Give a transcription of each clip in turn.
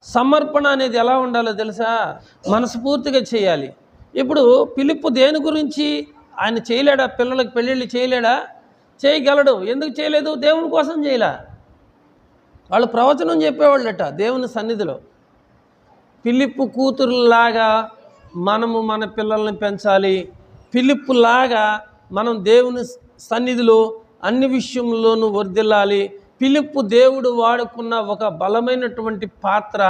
సమర్పణ అనేది ఎలా ఉండాలో తెలుసా? మనస్ఫూర్తిగా చేయాలి. ఇప్పుడు ఫిలిప్పు దేని గురించి ఆయన చేయలేడా? పిల్లలకు పెళ్ళిళ్ళు చేయలేడా? చేయగలడు. ఎందుకు చేయలేదు? దేవుని కోసం చేయలే. వాళ్ళు ప్రవచనం చెప్పేవాళ్ళట దేవుని సన్నిధిలో. ఫిలిప్పు కూతురులాగా మనము మన పిల్లల్ని పెంచాలి. ఫిలిప్పులాగా మనం దేవుని సన్నిధిలో అన్ని విషయంలోనూ వర్ధిల్లాలి. ఫిలిప్పు దేవుడు వాడుకున్న ఒక బలమైనటువంటి పాత్ర.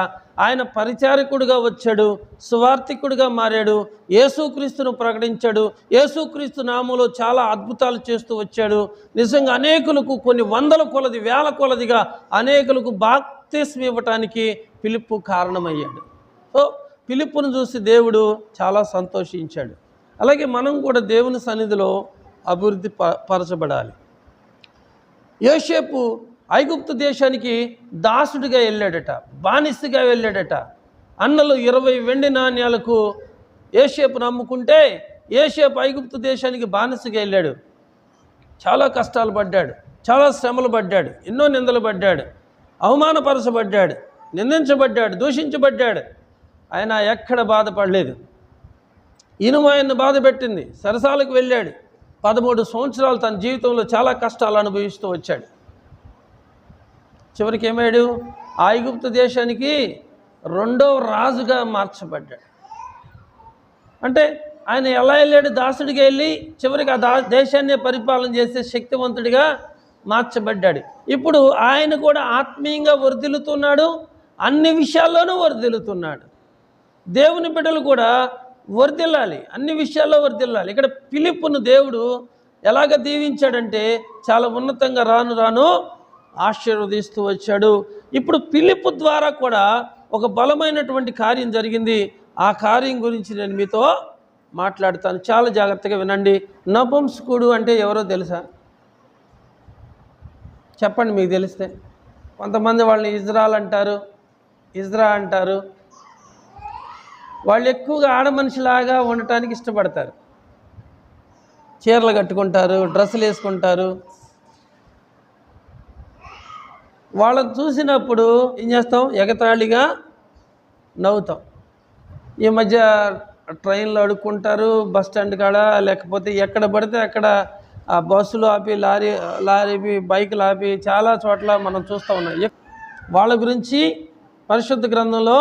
ఆయన పరిచారకుడిగా వచ్చాడు, సువార్థికుడిగా మారాడు, యేసుక్రీస్తును ప్రకటించాడు, యేసుక్రీస్తు నామములో చాలా అద్భుతాలు చేస్తూ వచ్చాడు. నిజంగా అనేకులకు కొన్ని వందల కొలది వేల కొలదిగా అనేకులకు బాప్తిస్మం ఇవ్వటానికి ఫిలిప్పు కారణమయ్యాడు. సో ఫిలిప్పును చూసి దేవుడు చాలా సంతోషించాడు. అలాగే మనం కూడా దేవుని సన్నిధిలో అభివృద్ధి పరచబడాలి. యోసేపు ఐగుప్తు దేశానికి దాసుడిగా వెళ్ళాడట, బానిసగా వెళ్ళాడట. అన్నలు 20 వెండి నాణ్యాలకు యోసేపును అమ్ముకుంటే యోసేపు ఐగుప్తు దేశానికి బానిసగా వెళ్ళాడు. చాలా కష్టాలు పడ్డాడు, చాలా శ్రమలు పడ్డాడు, ఎన్నో నిందలు పడ్డాడు, అవమానపరచబడ్డాడు, నిందించబడ్డాడు, దూషించబడ్డాడు. ఆయన ఎక్కడ బాధపడలేదు. ఇనుము ఆయన్ని బాధ పెట్టింది. సరసాలకు వెళ్ళాడు. 13 సంవత్సరాలు తన జీవితంలో చాలా కష్టాలు అనుభవిస్తూ వచ్చాడు. చివరికి ఏమయ్యాడు? ఐగుప్తు దేశానికి 2వ రాజుగా మార్చబడ్డాడు. అంటే ఆయన ఎలా వెళ్ళాడు? దాసుడిగా వెళ్ళి చివరికి ఆ దేశాన్ని పరిపాలన చేసే శక్తివంతుడిగా మార్చబడ్డాడు. ఇప్పుడు ఆయన కూడా ఆత్మీయంగా వర్ధిల్లుతున్నాడు, అన్ని విషయాల్లోనూ వర్ధిల్లుతున్నాడు. దేవుని బిడ్డలు కూడా వర్ధిల్లాలి, అన్ని విషయాల్లో వర్ధిల్లాలి. ఇక్కడ ఫిలిప్పును దేవుడు ఎలాగ దీవించాడంటే చాలా ఉన్నతంగా రాను రాను ఆశీర్వదిస్తూ వచ్చాడు. ఇప్పుడు ఫిలిప్పు ద్వారా కూడా ఒక బలమైనటువంటి కార్యం జరిగింది. ఆ కార్యం గురించి నేను మీతో మాట్లాడతాను, చాలా జాగ్రత్తగా వినండి. నపుంసకుడు అంటే ఎవరో తెలుసా? చెప్పండి మీకు తెలిస్తే. కొంతమంది వాళ్ళని ఇజ్రాల్ అంటారు, ఇజ్రా అంటారు. వాళ్ళు ఎక్కువగా ఆడ మనిషిలాగా ఉండటానికి ఇష్టపడతారు. చీరలు కట్టుకుంటారు, డ్రెస్సులు వేసుకుంటారు. వాళ్ళని చూసినప్పుడు ఏం చేస్తాం? ఎగతాళిగా నవ్వుతాం. ఈ మధ్య ట్రైన్లో అడుక్కుంటారు, బస్ స్టాండ్ కాడ, లేకపోతే ఎక్కడ పడితే అక్కడ ఆ బస్సులు ఆపి, లారీ బైకులు ఆపి చాలా చోట్ల మనం చూస్తూ ఉన్నాం. వాళ్ళ గురించి పరిశుద్ధ గ్రంథంలో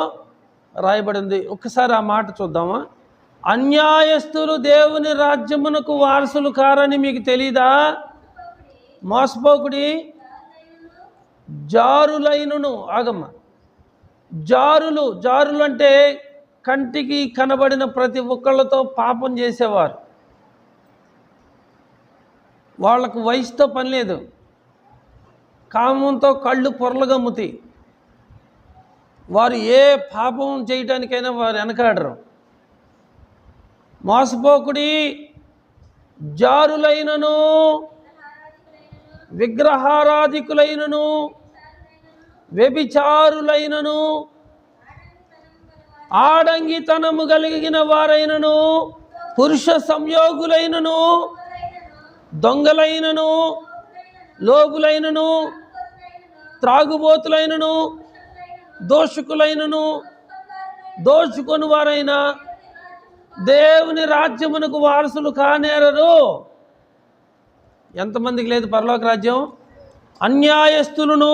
రాయబడింది. ఒక్కసారి ఆ మాట చూద్దామా? అన్యాయస్తులు దేవుని రాజ్యమునకు వారసులు కారని మీకు తెలీదా? మోసపోకుడి జారులైనను. ఆగమ్మ. జారులు అంటే కంటికి కనబడిన ప్రతి ఒక్కళ్ళతో పాపం చేసేవారు. వాళ్లకు వయసుతో పని లేదు, కామంతో కళ్ళు పొరలుగమ్ముతాయి. వారు ఏ పాపం చేయటానికైనా వారు వెనకాడరు. మోసపోకుడి జారులైనను, విగ్రహారాధికులైనను, వ్యభిచారులైనను, ఆడంగితనము కలిగిన వారైనను, పురుష సంయోగులైనను, దొంగలైనను, లోబులైనను, త్రాగుబోతులైనను, దోషకులైనను, దోచుకొని వారైనా దేవుని రాజ్యమునకు వారసులు కానేరరు. ఎంతమందికి లేదు పరలోక రాజ్యం? అన్యాయస్తులను,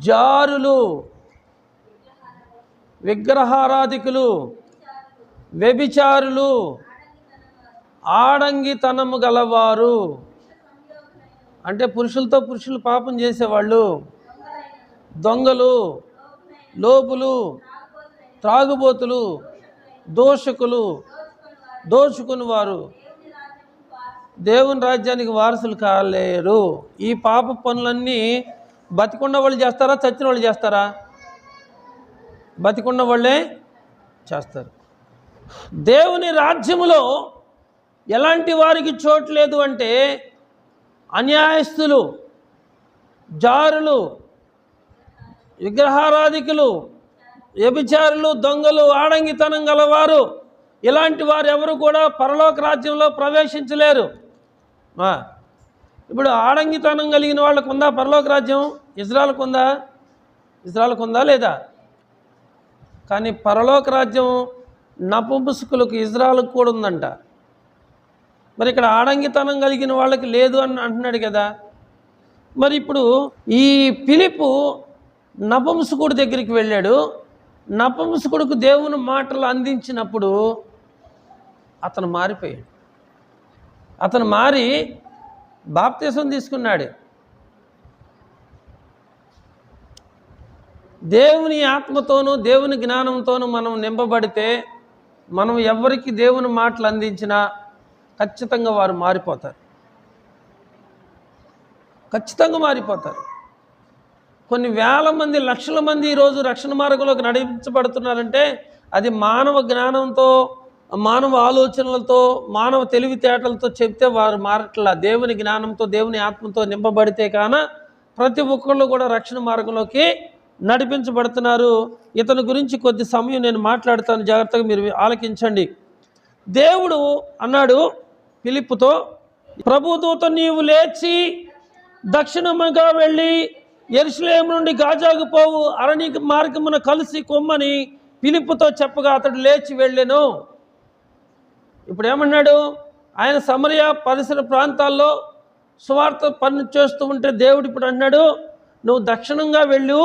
జారులు, విగ్రహారాధికులు, వ్యభిచారులు, ఆడంగితనము గలవారు అంటే పురుషులతో పురుషులు పాపం చేసేవాళ్ళు, దొంగలు, లోపులు, త్రాగుబోతులు, దోషకులు, దోచుకుని వారు దేవుని రాజ్యానికి వారసులు కాలేరు. ఈ పాప పనులన్నీ బతికున్న వాళ్ళు చేస్తారా, చచ్చిన వాళ్ళు చేస్తారా? బతికున్న వాళ్ళే చేస్తారు. దేవుని రాజ్యములో ఎలాంటి వారికి చోటు లేదు అంటే అన్యాయస్తులు, జారులు, విగ్రహారాధికులు, వ్యభిచారులు, దొంగలు, ఆడంగితనం గలవారు, ఇలాంటి వారు ఎవరు కూడా పరలోక రాజ్యంలో ప్రవేశించలేరు. ఇప్పుడు ఆడంగితనం కలిగిన వాళ్ళకు ఉందా పరలోక రాజ్యం? ఇజ్రాయెల్కు ఉందా? ఇజ్రాయెల్కు ఉందా లేదా? కానీ పరలోక రాజ్యం నపుంసకులకు ఇజ్రాయెల్కు కూడా ఉందంట. మరి ఇక్కడ ఆడంగితనం కలిగిన వాళ్ళకి లేదు అని అంటున్నాడు కదా. మరి ఇప్పుడు ఈ ఫిలిప్పు నపుంసకుడి దగ్గరికి వెళ్ళాడు. నపుంసకుడికి దేవుని మాటలు అందించినప్పుడు అతను మారిపోయాడు. అతను మారి బాప్తిసం తీసుకున్నాడు. దేవుని ఆత్మతోనూ దేవుని జ్ఞానంతోనూ మనం నింపబడితే మనం ఎవరికి దేవుని మాటలు అందించినా ఖచ్చితంగా వారు మారిపోతారు. ఖచ్చితంగా మారిపోతారు. కొన్ని వేల మంది, లక్షల మంది ఈరోజు రక్షణ మార్గంలోకి నడిపించబడుతున్నారంటే అది మానవ జ్ఞానంతో, మానవ ఆలోచనలతో, మానవ తెలివితేటలతో చెప్తే వారు మారట్లా. దేవుని జ్ఞానంతో, దేవుని ఆత్మతో నింపబడితే కాన ప్రతి ఒక్కళ్ళు కూడా రక్షణ మార్గంలోకి నడిపించబడుతున్నారు. ఇతని గురించి కొద్ది సమయం నేను మాట్లాడతాను, జాగ్రత్తగా మీరు ఆలకించండి. దేవుడు అన్నాడు ఫిలిప్పుతో, ప్రభుదూత నీవు లేచి దక్షిణముగా వెళ్ళి యెరూషలేము నుండి గాజాకు పోవు అరణ్య మార్గమున కలిసి కొమ్మని ఫిలిప్పుతో చెప్పగా అతడు లేచి వెళ్ళెను. ఇప్పుడు ఏమన్నాడు? ఆయన సమరయ పరిసర ప్రాంతాల్లో సువార్త పని చేస్తూ ఉంటే దేవుడు ఇప్పుడు అన్నాడు, నువ్వు దక్షిణంగా వెళ్ళు,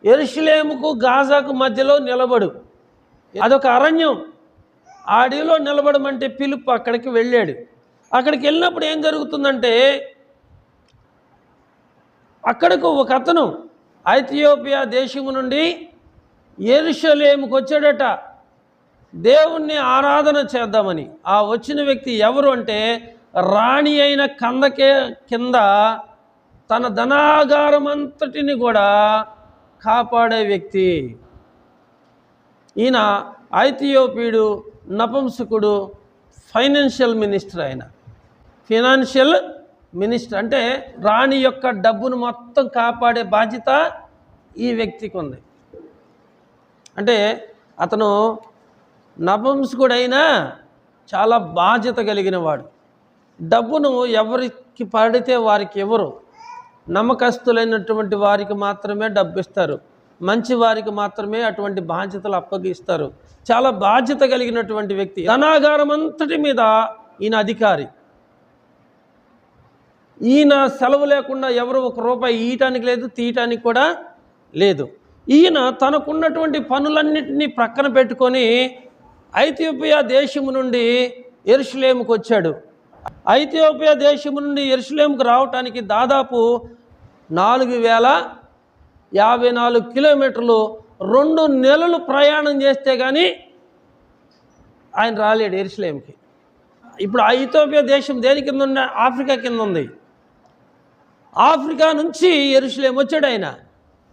యెరూషలేముకు గాజాకు మధ్యలో నిలబడు. అదొక అరణ్యం. ఆ అడవిలో నిలబడమంటే ఫిలిప్పు అక్కడికి వెళ్ళాడు. అక్కడికి వెళ్ళినప్పుడు ఏం జరుగుతుందంటే అక్కడకు ఒక అతను ఐథియోపియా దేశము నుండి యెరూషలేముకు వచ్చాడట దేవుణ్ణి ఆరాధన చేద్దామని. ఆ వచ్చిన వ్యక్తి ఎవరు అంటే రాణి అయిన కందకే కింద తన ధనాగారం అంతటిని కూడా కాపాడే వ్యక్తి. ఈయన ఐథియోపియుడు, నపుంసకుడు, ఫైనాన్షియల్ మినిస్టర్. ఆయన ఫైనాన్షియల్ మినిస్టర్ అంటే రాణి యొక్క డబ్బును మొత్తం కాపాడే బాధ్యత ఈ వ్యక్తికి ఉంది. అంటే అతను నపుంసకుడైనా చాలా బాధ్యత కలిగిన వాడు. డబ్బును ఎవరికి పడితే వారికి ఎవరు, నమ్మకస్తులైనటువంటి వారికి మాత్రమే డబ్బు ఇస్తారు, మంచి వారికి మాత్రమే అటువంటి బాధ్యతలు అప్పగిస్తారు. చాలా బాధ్యత కలిగినటువంటి వ్యక్తి. ధనాగారం అంతటి మీద ఈయన అధికారి. ఈయన సెలవు లేకుండా ఎవరు ఒక రూపాయి ఇయటానికి లేదు, తీయటానికి కూడా లేదు. ఈయన తనకున్నటువంటి పనులన్నింటినీ ప్రక్కన పెట్టుకొని ఐథియోపియా దేశము నుండి యెరూషలేముకు వచ్చాడు. ఐథియోపియా దేశము నుండి యెరూషలేముకు రావటానికి దాదాపు 4054 కిలోమీటర్లు 2 నెలలు ప్రయాణం చేస్తే కానీ ఆయన రాలేడు యెరూషలేముకి. ఇప్పుడు ఐథియోపియా దేశం దేని కింద ఉంది? ఆఫ్రికా కింద ఉంది. ఆఫ్రికా నుంచి యెరూషలేము వచ్చాడు ఆయన.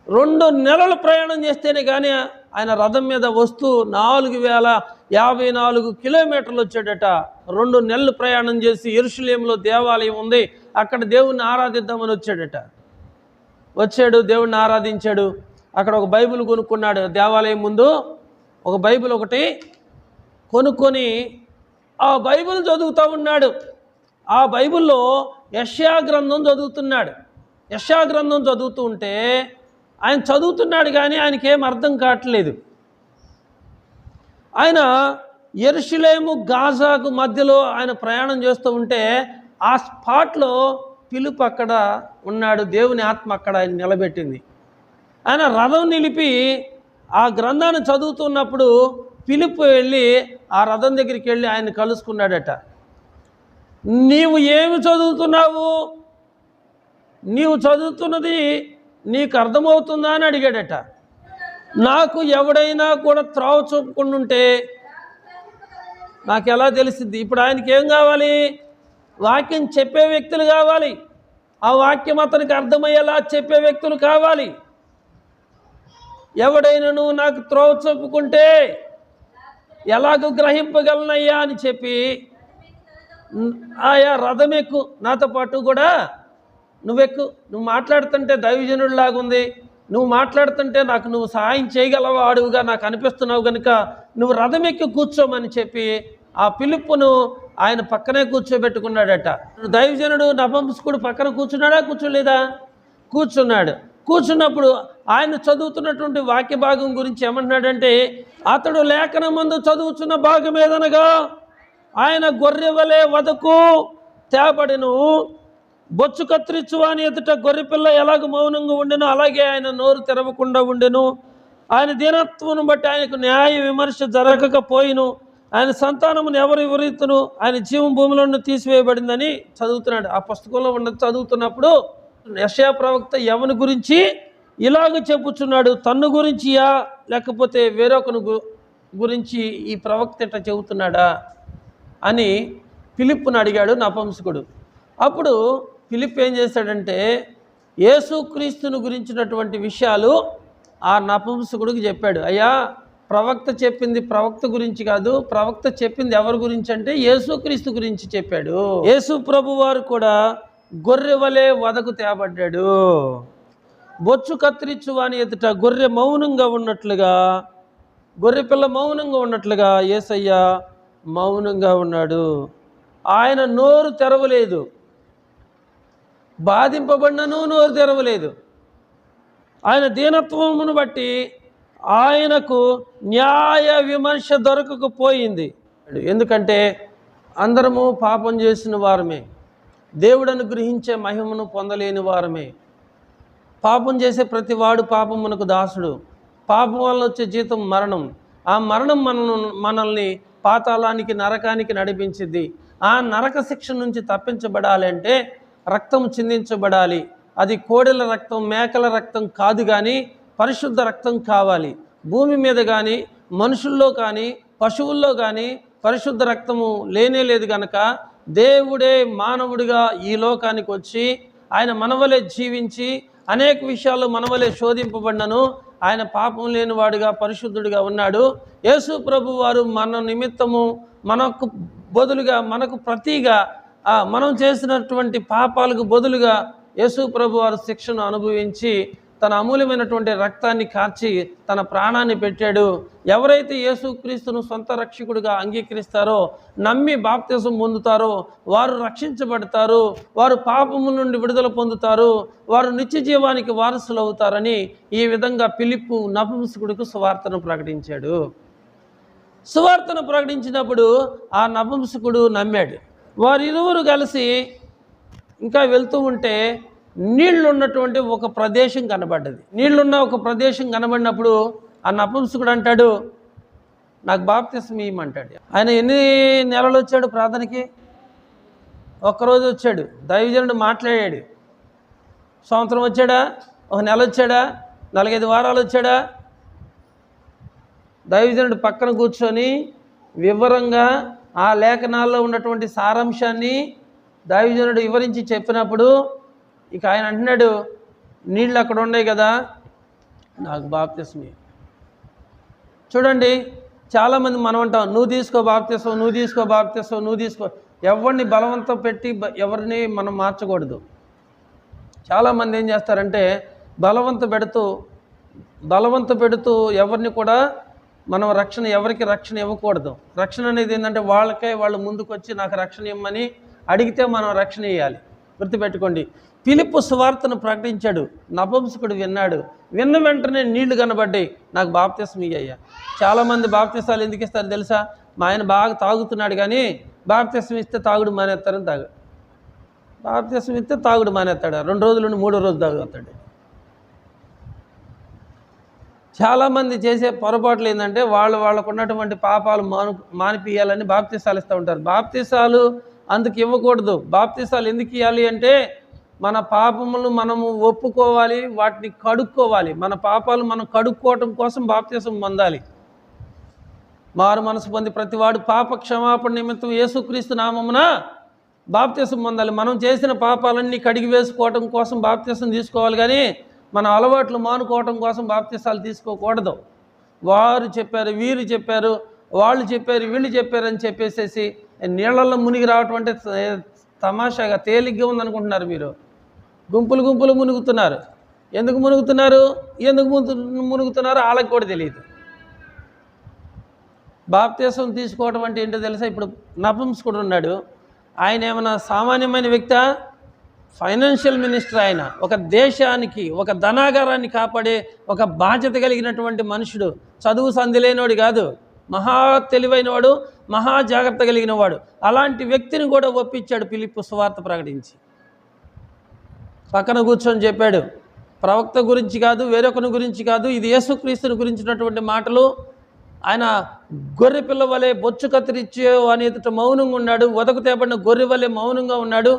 2 నెలలు ప్రయాణం చేస్తేనే కానీ ఆయన రథం మీద వస్తూ 4054 కిలోమీటర్లు వచ్చాడట. 2 నెలలు ప్రయాణం చేసి యెరూషలేములో దేవాలయం ఉంది, అక్కడ దేవుణ్ణి ఆరాధిద్దామని వచ్చాడట. వచ్చాడు, దేవుణ్ణి ఆరాధించాడు. అక్కడ ఒక బైబిల్ కొనుక్కున్నాడు. దేవాలయం ముందు ఒక బైబిల్ ఒకటి కొనుక్కొని ఆ బైబిల్ చదువుతూ ఉన్నాడు. ఆ బైబిల్లో యెషయా గ్రంథం చదువుతున్నాడు. యెషయా గ్రంథం చదువుతూ ఉంటే ఆయన చదువుతున్నాడు కానీ ఆయనకేం అర్థం కావట్లేదు. ఆయన యెరూషలేము గాజాకు మధ్యలో ఆయన ప్రయాణం చేస్తూ ఉంటే ఆ స్పాట్లో ఫిలిప్పు అక్కడ ఉన్నాడు. దేవుని ఆత్మ అక్కడ ఆయన నిలబెట్టింది. ఆయన రథం నిలిపి ఆ గ్రంథాన్ని చదువుతున్నప్పుడు ఫిలిప్పు వెళ్ళి ఆ రథం దగ్గరికి వెళ్ళి ఆయన కలుసుకున్నాడట. నీవు ఏమి చదువుతున్నావు? నీవు చదువుతున్నది నీకు అర్థమవుతుందా అని అడిగాడట. నాకు ఎవడైనా కూడా త్రోవ చూపుకుంటుంటే నాకు ఎలా తెలిసింది? ఇప్పుడు ఆయనకి ఏం కావాలి? వాక్యం చెప్పే వ్యక్తులు కావాలి. ఆ వాక్యం అతనికి అర్థమయ్యేలా చెప్పే వ్యక్తులు కావాలి. ఎవడైనాను నాకు త్రోవ చూపుకుంటే ఎలాగూ గ్రహింపగలనయ్యా అని చెప్పి ఆయా రథం ఎక్కు, నాతో పాటు కూడా నువ్వెక్కు. నువ్వు మాట్లాడుతుంటే దైవజనుడిలాగుంది, నువ్వు మాట్లాడుతుంటే నాకు నువ్వు సహాయం చేయగలవా అడుగుగా నాకు అనిపిస్తున్నావు కనుక నువ్వు రథం ఎక్కి కూర్చోమని చెప్పి ఆ ఫిలిప్పును ఆయన పక్కనే కూర్చోబెట్టుకున్నాడట. దైవజనుడు నపుంసకుడు పక్కన కూర్చున్నాడా, కూర్చోలేదా? కూర్చున్నాడు. కూర్చున్నప్పుడు ఆయన చదువుతున్నటువంటి వాక్య భాగం గురించి ఏమంటున్నాడంటే, అతడు లేఖనమందు చదువుతున్న భాగం ఏదనగా ఆయన గొర్రె వలె వదకు తేబడెను, బొచ్చు కత్తిరించు అని ఎదుట గొర్రెపిల్ల ఎలాగ మౌనంగా ఉండెనో అలాగే ఆయన నోరు తెరవకుండా ఉండెను. ఆయన దీనత్వమును బట్టి ఆయనకు న్యాయ విమర్శ జరగకపోయిను. ఆయన సంతానమును ఎవరు వివరితును, ఆయన జీవం భూమిలో తీసివేయబడిందని చదువుతున్నాడు. ఆ పుస్తకంలో ఉన్నది చదువుతున్నప్పుడు యెషయా ప్రవక్త ఎవని గురించి ఇలాగ చెప్పుచున్నాడు, తన్ను గురించియా లేకపోతే వేరొకను గురించి ఈ ప్రవక్త ఇట్లా చెబుతున్నాడా అని ఫిలిప్పును అడిగాడు నపుంసకుడు. అప్పుడు ఫిలిప్ ఏం చేశాడంటే, యేసుక్రీస్తును గురించినటువంటి విషయాలు ఆ నపుంసకుడికి చెప్పాడు. అయ్యా, ప్రవక్త చెప్పింది ప్రవక్త గురించి కాదు, ప్రవక్త చెప్పింది ఎవరి గురించి అంటే యేసుక్రీస్తు గురించి చెప్పాడు. యేసు ప్రభు వారు కూడా గొర్రె వలె వదకు తేబడ్డాడు. బొచ్చు కత్తిరించు అని ఎదుట గొర్రె మౌనంగా ఉన్నట్లుగా, గొర్రె పిల్ల మౌనంగా ఉన్నట్లుగా యేసయ్య మౌనంగా ఉన్నాడు. ఆయన నోరు తెరవలేదు, బాధింపబడినను నోరు తెరవలేదు. ఆయన దీనత్వమును బట్టి ఆయనకు న్యాయ విమర్శ దొరకకపోయింది. ఎందుకంటే అందరము పాపం చేసిన వారమే, దేవుడు అనుగ్రహించే మహిమను పొందలేని వారమే. పాపం చేసే ప్రతి వాడు పాపమునకు దాసుడు. పాపం వల్ల వచ్చే జీతం మరణం. ఆ మరణం మనల్ని పాతాళానికి, నరకానికి నడిపించింది. ఆ నరక శిక్ష నుంచి తప్పించబడాలి అంటే రక్తం చిందించబడాలి. అది కోడెల రక్తం, మేకల రక్తం కాదు, కానీ పరిశుద్ధ రక్తం కావాలి. భూమి మీద కానీ, మనుషుల్లో కానీ, పశువుల్లో కానీ పరిశుద్ధ రక్తము లేనే లేదు గనక దేవుడే మానవుడిగా ఈ లోకానికి వచ్చి ఆయన మనవలే జీవించి అనేక విషయాల్లో మనవలే శోధింపబడినను ఆయన పాపం లేనివాడుగా పరిశుద్ధుడిగా ఉన్నాడు. యేసు ప్రభు వారు మన నిమిత్తము, మనకు బదులుగా, మనకు ప్రతిగా, మనం చేసినటువంటి పాపాలకు బదులుగా యేసు ప్రభు వారు శిక్షను అనుభవించి తన అమూల్యమైనటువంటి రక్తాన్ని కార్చి తన ప్రాణాన్ని పెట్టాడు. ఎవరైతే యేసుక్రీస్తును సొంత రక్షకుడిగా అంగీకరిస్తారో, నమ్మి బాప్తిసం పొందుతారో వారు రక్షించబడతారు, వారు పాపము నుండి విడుదల పొందుతారు, వారు నిత్య జీవానికి వారసులు అవుతారని ఈ విధంగా ఫిలిప్పు నపుంసకుడికి సువార్తను ప్రకటించాడు. సువార్తను ప్రకటించినప్పుడు ఆ నపుంసకుడు నమ్మాడు. వారిరువురు కలిసి ఇంకా వెళ్తూ ఉంటే నీళ్లున్నటువంటి ఒక ప్రదేశం కనబడ్డది. నీళ్లున్న ఒక ప్రదేశం కనబడినప్పుడు ఆ నపుంసకుడు అంటాడు, నాకు బాప్తిసం ఇవ్వమంటాడు. ఆయన ఎన్ని నెలలు వచ్చాడు ప్రార్థనకి? ఒక్కరోజు వచ్చాడు. దైవజనుడు మాట్లాడాడు. సంవత్సరం వచ్చాడా? ఒక నెల వచ్చాడా? 4-5 వారాలు వచ్చాడా? దైవజనుడు పక్కన కూర్చొని వివరంగా ఆ లేఖనాల్లో ఉన్నటువంటి సారాంశాన్ని దైవజనుడు వివరించి చెప్పినప్పుడు ఇక ఆయన అంటున్నాడు, నీళ్ళు అక్కడ ఉన్నాయి కదా, నాకు బాప్తిసం. చూడండి, చాలామంది మనం అంటాం, నువ్వు తీసుకో బాప్తిసం, నువ్వు తీసుకో బాప్తిసం, నువ్వు తీసుకో. ఎవరిని బలవంతం పెట్టి ఎవరిని మనం మార్చకూడదు. చాలామంది ఏం చేస్తారంటే బలవంత పెడుతూ ఎవరిని కూడా మనం ఎవరికి రక్షణ ఇవ్వకూడదు. రక్షణ అనేది ఏంటంటే వాళ్ళు ముందుకు వచ్చి నాకు రక్షణ ఇవ్వమని అడిగితే మనం రక్షణ ఇవ్వాలి. గుర్తుపెట్టుకోండి. ఫిలిప్పు సువార్తను ప్రకటించాడు. నపుంసకుడు విన్నాడు. విన్న వెంటనే నీళ్లు కనబడ్డాయి, నాకు బాప్తిసం ఇయ్యయ్యా. చాలామంది బాప్తిసాలు ఎందుకు ఇస్తారు తెలుసా? మా ఆయన బాగా తాగుతున్నాడు కానీ బాప్తిసం ఇస్తే తాగుడు మానేస్తారని బాప్తిసం ఇస్తే తాగుడు మానేస్తాడు. 2 రోజుల నుండి 3వ రోజు తాగుతాడు. చాలామంది చేసే పొరపాట్లు ఏంటంటే వాళ్ళకు ఉన్నటువంటి పాపాలు మానిపియాలని బాప్తిసాలు ఇస్తూ ఉంటారు. బాప్తిసాలు అందుకు ఇవ్వకూడదు. బాప్తిసాలు ఎందుకు ఇవ్వాలి అంటే మన పాపములను మనము ఒప్పుకోవాలి, వాటిని కడుక్కోవాలి. మన పాపాలు మనం కడుక్కోవటం కోసం బాప్తిసం పొందాలి. మారు మనసు పొంది ప్రతివాడు పాప క్షమాపణ నిమిత్తం యేసుక్రీస్తు నామమున బాప్తిసం పొందాలి. మనం చేసిన పాపాలన్నీ కడిగి వేసుకోవటం కోసం బాప్తిసం తీసుకోవాలి, కానీ మన అలవాట్లు మానుకోవటం కోసం బాప్తిసాలు తీసుకోకూడదు. వారు చెప్పారు, వీరు చెప్పారు, వాళ్ళు చెప్పారు, వీళ్ళు చెప్పారు అని చెప్పేసేసి నీళ్ళల్లో మునిగి రావటం అంటే తమాషాగా తేలిగ్గా ఉందనుకుంటున్నారు మీరు. గుంపులు మునుగుతున్నారు. ఎందుకు మునుగుతున్నారు వాళ్ళకి కూడా తెలియదు. బాప్తిసం తీసుకోవడం అంటే ఏంటో తెలుసా? ఇప్పుడు నపుంసకుడు ఉన్నాడు. ఆయన ఏమైనా సామాన్యమైన వ్యక్తా? ఫైనాన్షియల్ మినిస్టర్ ఆయన, ఒక దేశానికి ఒక ధనాగారాన్ని కాపాడే ఒక బాధ్యత కలిగినటువంటి మనుషుడు, చదువు సంధి లేనివాడు కాదు, మహా తెలివైనవాడు, మహా జాగ్రత్త కలిగిన వాడు. అలాంటి వ్యక్తిని కూడా ఒప్పించాడు ఫిలిప్పు సువార్త ప్రకటించి. పక్కన కూర్చొని చెప్పాడు, ప్రవక్త గురించి కాదు, వేరొకరి గురించి కాదు, ఇది యేసుక్రీస్తుని గురించినటువంటి మాటలు. ఆయన గొర్రె పిల్ల వలె బొచ్చు కత్తిరిచ్చే అని ఎదుట మౌనంగా ఉన్నాడు, వదకు తేబడిన గొర్రె వలె మౌనంగా ఉన్నాడు.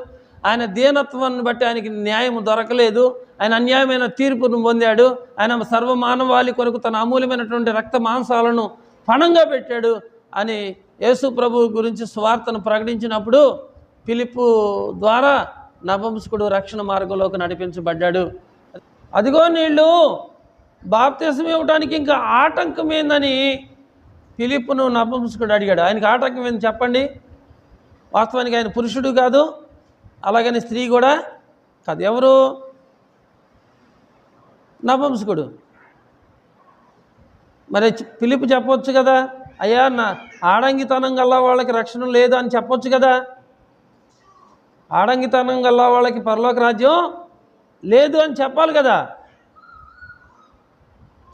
ఆయన దీనత్వాన్ని బట్టి ఆయనకి న్యాయం దొరకలేదు, ఆయన అన్యాయమైన తీర్పును పొందాడు. ఆయన సర్వమానవాళి కొరకు తన అమూల్యమైనటువంటి రక్త మాంసాలను పణంగా పెట్టాడు అని యేసు ప్రభు గురించి సువార్తను ప్రకటించినప్పుడు ఫిలిప్పు ద్వారా నపుంసకుడు రక్షణ మార్గంలోకి నడిపించబడ్డాడు. అదిగో నీళ్ళు బాప్తిసం ఇవ్వడానికి ఇంకా ఆటంకం ఏందని ఫిలిప్పును నపుంసకుడు అడిగాడు. ఆయనకి ఆటంకం ఏంది చెప్పండి? వాస్తవానికి ఆయన పురుషుడు కాదు, అలాగని స్త్రీ కూడా కాదు. ఎవరు? నపుంసకుడు. మరి ఫిలిప్పు చెప్పొచ్చు కదా, అయ్యా నా ఆడంగితనం గల్లా వాళ్ళకి రక్షణ లేదు అని చెప్పొచ్చు కదా. ఆడంగితనం గల్లా వాళ్ళకి పరలోక రాజ్యం లేదు అని చెప్పాలి కదా.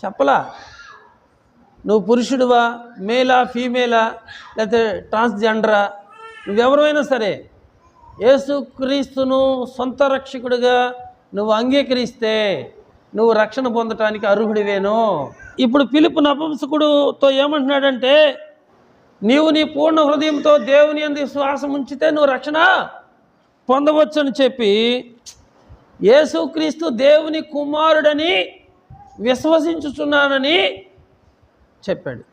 చెప్పలా. నువ్వు పురుషుడువా, మేలా, ఫీమేలా, లేకపోతే ట్రాన్స్జెండరా, నువ్వెవరైనా సరే యేసుక్రీస్తును సొంత రక్షకుడిగా నువ్వు అంగీకరిస్తే నువ్వు రక్షణ పొందటానికి అర్హుడివేను. ఇప్పుడు ఫిలిప్పు నపుంసకుడుతో ఏమంటున్నాడంటే, నీవు నీ పూర్ణ హృదయంతో దేవుని యందు విశ్వాసం ఉంచితే నువ్వు రక్షణ పొందవచ్చు అని చెప్పి యేసుక్రీస్తు దేవుని కుమారుడని విశ్వసించుచున్నానని చెప్పాడు.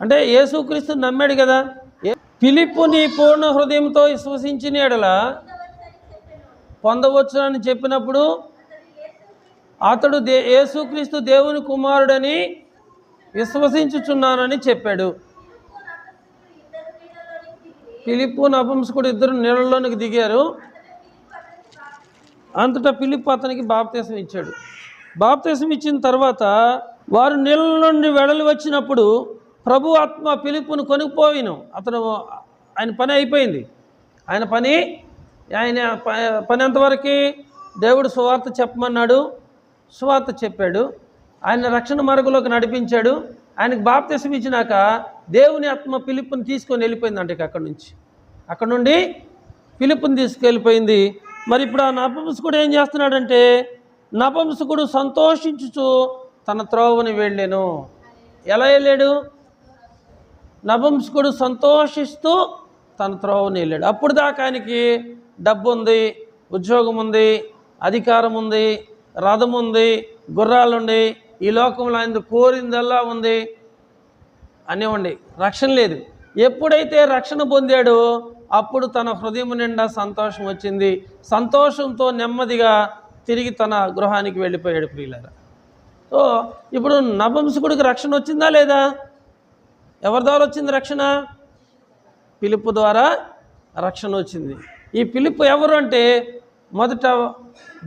అంటే యేసుక్రీస్తు నమ్మాడు కదా. ఫిలిప్పు నీ పూర్ణ హృదయంతో విశ్వసించిన యెడల పొందవచ్చునని చెప్పినప్పుడు అతడు యేసుక్రీస్తు దేవుని కుమారుడని విశ్వసించుచున్నానని చెప్పాడు. ఫిలిప్పు నపుంసకుడు ఇద్దరు నీళ్ళలోనికి దిగారు. అంతటా ఫిలిప్పు అతనికి బాప్తిసం ఇచ్చాడు. బాప్తిసం ఇచ్చిన తర్వాత వారు నీళ్ళ నుండి వెడలి వచ్చినప్పుడు ప్రభు ఆత్మ ఫిలిప్పును కొనుక్కుపోయిను. ఆయన పని అయిపోయింది. ఆయన పని ఎంతవరకు? దేవుడు సువార్త చెప్పమన్నాడు, సువార్త చెప్పాడు, ఆయన రక్షణ మార్గంలోకి నడిపించాడు. ఆయనకు బాప్తిసం ఇచ్చినాక దేవుని ఆత్మ ఫిలిప్పుని తీసుకొని వెళ్ళిపోయిందంట. అక్కడ నుండి ఫిలిప్పుని తీసుకెళ్ళిపోయింది. మరి ఇప్పుడు ఆ నపుంసకుడు ఏం చేస్తున్నాడంటే, నపుంసకుడు సంతోషించుచు తన త్రోవని వెళ్ళాను. ఎలా వెళ్ళాడు? నపుంసకుడు సంతోషిస్తూ తన త్రోవని వెళ్ళాడు. అప్పుడు దాకా ఆయనకి డబ్బు ఉంది, ఉద్యోగం ఉంది, అధికారం ఉంది, రథం ఉంది, గుర్రాలు ఉంది, ఈ లోకంలో ఆయన కోరిందల్లా ఉంది అనేవండి. రక్షణ లేదు. ఎప్పుడైతే రక్షణ పొందాడో అప్పుడు తన హృదయం నిండా సంతోషం వచ్చింది. సంతోషంతో నెమ్మదిగా తిరిగి తన గృహానికి వెళ్ళిపోయాడు. ప్రియులారా, సో ఇప్పుడు నపుంసకుడికి రక్షణ వచ్చిందా లేదా? ఎవరి ద్వారా వచ్చింది రక్షణ? ఫిలిప్పు ద్వారా రక్షణ వచ్చింది. ఈ ఫిలిప్పు ఎవరు అంటే, మొదట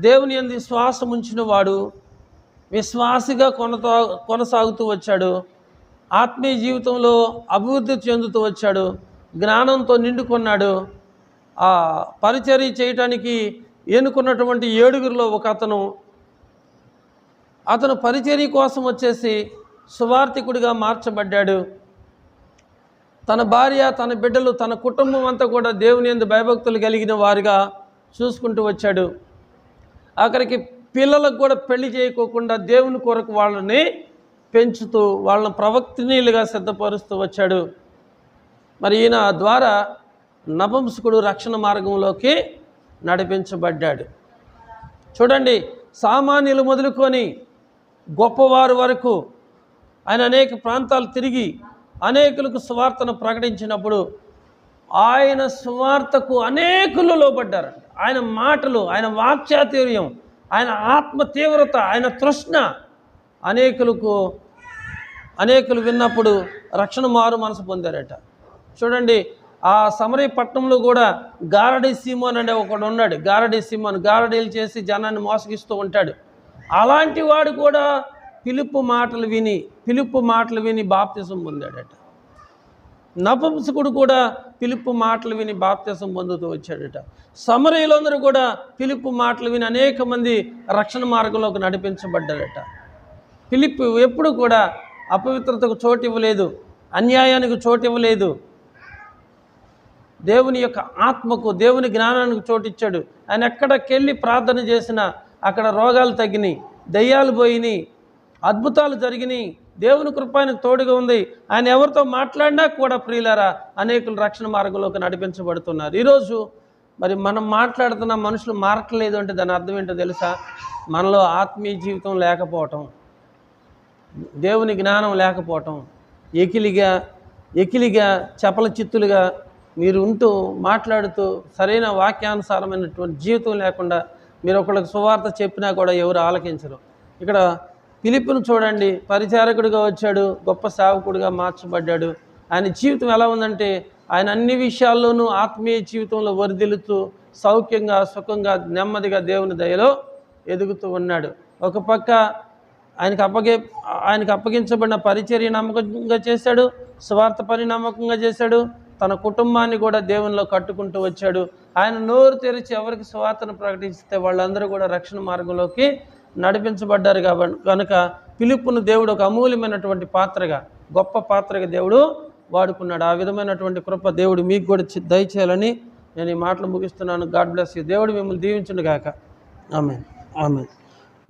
దేవుని యందు విశ్వాసం ఉంచిన వాడు, విశ్వాసిగా కొనసాగుతూ వచ్చాడు, ఆత్మీయ జీవితంలో అభివృద్ధి చెందుతూ వచ్చాడు, జ్ఞానంతో నిండుకున్నాడు. ఆ పరిచర్య చేయటానికి ఎన్నుకున్నటువంటి 7గురిలో ఒక అతను పరిచర్య కోసం వచ్చేసి సువార్థికుడిగా మార్చబడ్డాడు. తన భార్య, తన బిడ్డలు, తన కుటుంబం అంతా కూడా దేవుని యందు భయభక్తులు కలిగిన వారిగా చూసుకుంటూ వచ్చాడు. ఆఖరికి పిల్లలకు కూడా పెళ్లి చేయకోకుండా దేవుని కొరకు వాళ్ళని పెంచుతూ వాళ్ళని ప్రవక్తనీయులుగా సిద్ధపరుస్తూ వచ్చాడు. మరి ఈయన ద్వారా నపుంసకుడు రక్షణ మార్గంలోకి నడిపించబడ్డాడు. చూడండి, సామాన్యులు మొదలుకొని గొప్పవారు వరకు ఆయన అనేక ప్రాంతాలు తిరిగి అనేకులకు సువార్తను ప్రకటించినప్పుడు ఆయన సువార్తకు అనేకులు లోబడ్డారు. ఆయన మాటలు, ఆయన వాక్చాతుర్యం, ఆయన ఆత్మ తీవ్రత, ఆయన తృష్ణ అనేకులు విన్నప్పుడు రక్షణ మారు మనసు పొందారట. చూడండి, ఆ సమరయ పట్టణంలో కూడా గారడీ సీమోన్ అనే ఒకడు ఉన్నాడు. గారడీ సీమోన్ గారడీలు చేసి జనాన్ని మోసగిస్తూ ఉంటాడు. అలాంటి వాడు కూడా ఫిలిప్పు మాటలు విని బాప్తిసం పొందాడట. నపుంసకుడు కూడా పిలుపు మాటలు విని బాప్తిసం పొందుతూ వచ్చాడట. సమరయులందరూ కూడా పిలుపు మాటలు విని అనేక మంది రక్షణ మార్గంలోకి నడిపించబడ్డారట. ఫిలిప్పు ఎప్పుడు కూడా అపవిత్రతకు చోటు ఇవ్వలేదు, అన్యాయానికి చోటు ఇవ్వలేదు. దేవుని యొక్క ఆత్మకు, దేవుని జ్ఞానానికి చోటిచ్చాడు. ఆయన ఎక్కడికెళ్ళి ప్రార్థన చేసినా అక్కడ రోగాలు తగ్గినాయి, దయ్యాలు పోయినాయి, అద్భుతాలు జరిగినాయి. దేవుని కృప ఆయనకు తోడుగా ఉంది. ఆయన ఎవరితో మాట్లాడినా కూడా ప్రియులారా అనేకులు రక్షణ మార్గంలోకి నడిపించబడుతున్నారు. ఈరోజు మరి మనం మాట్లాడుతున్న మనుషులు మారట్లేదు అంటే దాని అర్థం ఏంటో తెలుసా? మనలో ఆత్మీయ జీవితం లేకపోవటం, దేవుని జ్ఞానం లేకపోవటం, ఎకిలిగా చపల చిత్తులుగా మీరు ఉంటూ మాట్లాడుతూ సరైన వాక్యానుసారమైనటువంటి జీవితం లేకుండా మీరు ఒకళ్ళకి సువార్త చెప్పినా కూడా ఎవరు ఆలకించరు. ఇక్కడ ఫిలిప్పును చూడండి, పరిచారకుడిగా వచ్చాడు, గొప్ప సేవకుడిగా మార్చబడ్డాడు. ఆయన జీవితం ఎలా ఉందంటే ఆయన అన్ని విషయాల్లోనూ ఆత్మీయ జీవితంలో వర్ధిల్లుతూ సౌఖ్యంగా, సుఖంగా, నెమ్మదిగా దేవుని దయలో ఎదుగుతూ ఉన్నాడు. ఒక పక్క ఆయనకు అప్పగించబడిన పరిచర్య నమ్మకంగా చేశాడు, స్వార్థ పని నమ్మకంగా చేశాడు, తన కుటుంబాన్ని కూడా దేవునిలో కట్టుకుంటూ వచ్చాడు. ఆయన నోరు తెరిచి ఎవరికి స్వార్థను ప్రకటిస్తే వాళ్ళందరూ కూడా రక్షణ మార్గంలోకి నడిపించబడ్డారు. కనుక ఫిలిప్పును దేవుడు ఒక అమూల్యమైనటువంటి పాత్రగా, గొప్ప పాత్రగా దేవుడు వాడుకున్నాడు. ఆ విధమైనటువంటి కృప దేవుడు మీకు కూడా దయచేయాలని నేను ఈ మాటలు ముగిస్తున్నాను. God bless you. దేవుడు మిమ్మల్ని దీవించును గాక. ఆమేన్. ఆమేన్.